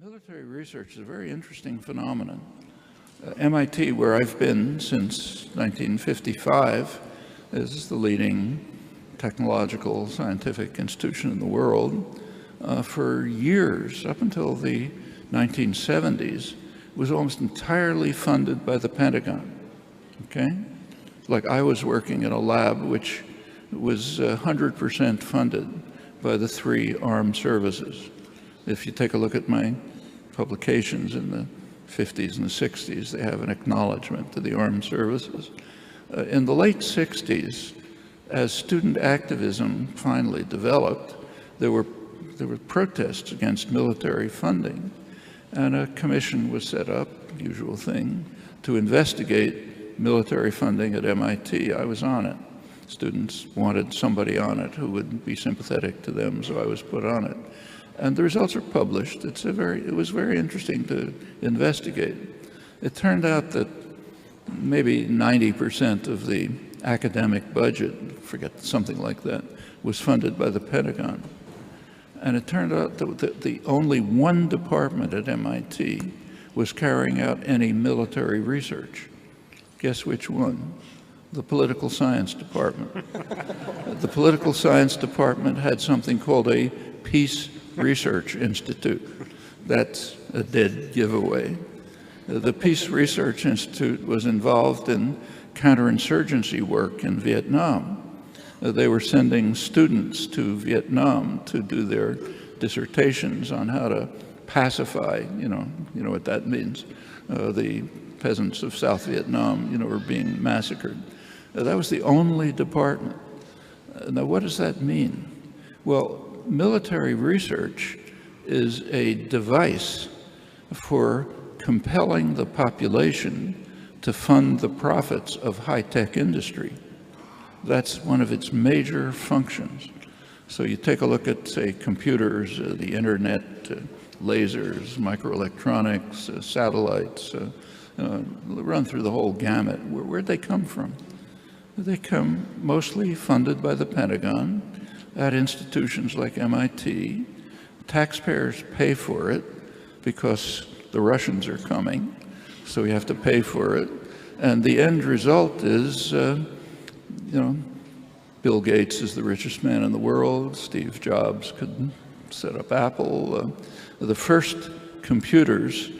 Military research is a very interesting phenomenon. MIT, where I've been since 1955, is the leading technological scientific institution in the world. For years, up until the 1970s, was almost entirely funded by the Pentagon. Okay? Like I was working in a lab which was 100% funded by the three armed services. If you take a look at my publications in the 50s and the 60s, they have an acknowledgement to the armed services. In the late 60s, as student activism finally developed, there were protests against military funding, and a commission was set up, usual thing, to investigate military funding at MIT. I was on it. Students wanted somebody on it who would be sympathetic to them, so I was put on it. And the results are published. It was very interesting to investigate. It turned out that maybe 90% of the academic budget, forget something like that, was funded by the Pentagon. And it turned out that the only one department at MIT was carrying out any military research. Guess which one? The political science department. The political science department had something called a Peace Research Institute. That's a dead giveaway. The Peace Research Institute was involved in counterinsurgency work in Vietnam. They were sending students to Vietnam to do their dissertations on how to pacify, you know what that means. The peasants of South Vietnam, were being massacred. That was the only department. Now, what does that mean? Well, military research is a device for compelling the population to fund the profits of high-tech industry. That's one of its major functions. So you take a look at, say, computers, the internet, lasers, microelectronics, satellites, run through the whole gamut. Where'd they come from? They come mostly funded by the Pentagon at institutions like MIT. Taxpayers pay for it because the Russians are coming, so we have to pay for it. And the end result is, Bill Gates is the richest man in the world. Steve Jobs could set up Apple. The first computers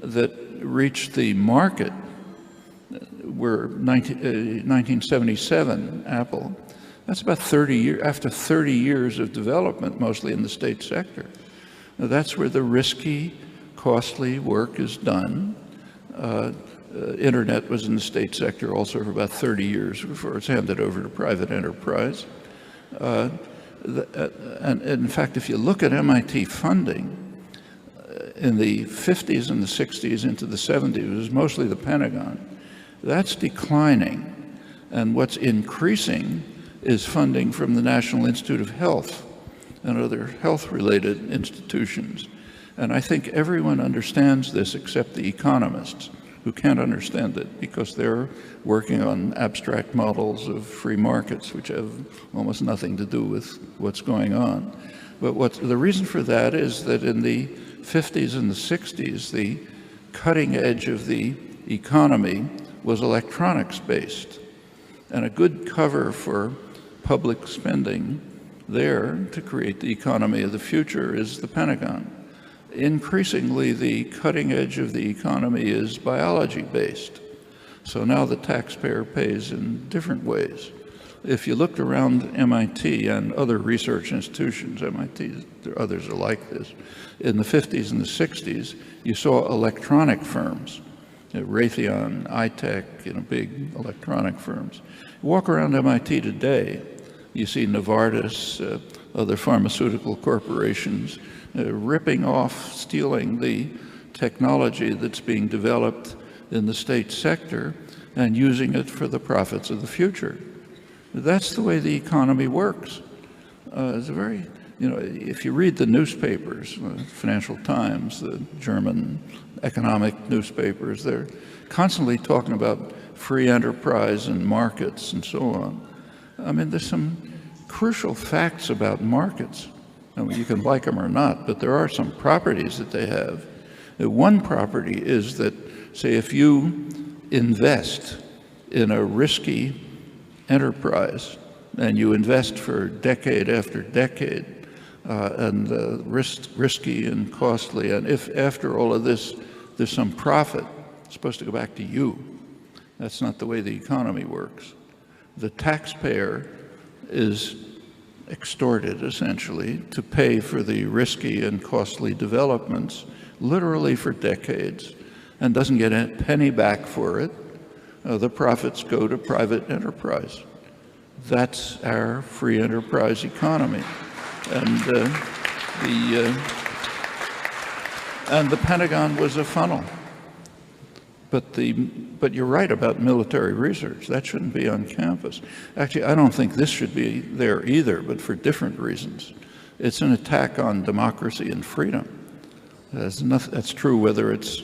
that reached the market were 1977, Apple. That's about 30 years, after 30 years of development, mostly in the state sector. Now, that's where the risky, costly work is done. Internet was in the state sector also for about 30 years before it's handed over to private enterprise. And in fact, if you look at MIT funding, in the 50s and the 60s into the 70s, it was mostly the Pentagon. That's declining, and what's increasing is funding from the National Institute of Health and other health-related institutions. And I think everyone understands this except the economists, who can't understand it because they're working on abstract models of free markets, which have almost nothing to do with what's going on. But the reason for that is that in the 50s and the 60s, the cutting edge of the economy was electronics-based. And a good cover for public spending there to create the economy of the future is the Pentagon. Increasingly, the cutting edge of the economy is biology-based. So now the taxpayer pays in different ways. If you looked around MIT and other research institutions, MIT, others are like this, in the 50s and the 60s, you saw electronic firms, Raytheon, I.T., big electronic firms. Walk around MIT today, you see Novartis, other pharmaceutical corporations, ripping off, stealing the technology that's being developed in the state sector and using it for the profits of the future. That's the way the economy works. It's a very, if you read the newspapers, Financial Times, the German economic newspapers, they're constantly talking about free enterprise and markets and so on. I mean, there's some crucial facts about markets I mean, you can like them or not, but there are some properties that they have. One property is that, say, if you invest in a risky enterprise and you invest for decade after decade, and risky and costly, and if after all of this there's some profit, it's supposed to go back to you. That's not the way the economy works. The taxpayer is extorted, essentially, to pay for the risky and costly developments, literally for decades, and doesn't get a penny back for it. The profits go to private enterprise. That's our free enterprise economy. And the Pentagon was a funnel. But you're right about military research. That shouldn't be on campus. Actually, I don't think this should be there either, but for different reasons. It's an attack on democracy and freedom. That's true whether it's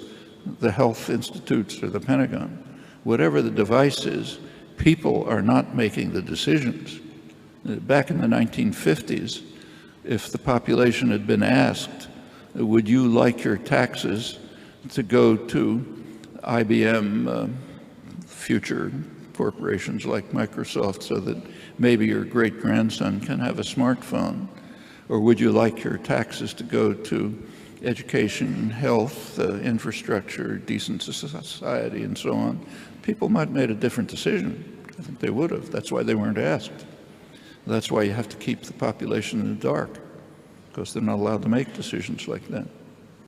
the health institutes or the Pentagon. Whatever the device is, people are not making the decisions. Back in the 1950s, if the population had been asked, would you like your taxes to go to IBM, future corporations like Microsoft, so that maybe your great-grandson can have a smartphone? Or would you like your taxes to go to education, health, infrastructure, decent society, and so on? People might have made a different decision. I think they would have. That's why they weren't asked. That's why you have to keep the population in the dark, because they're not allowed to make decisions like that.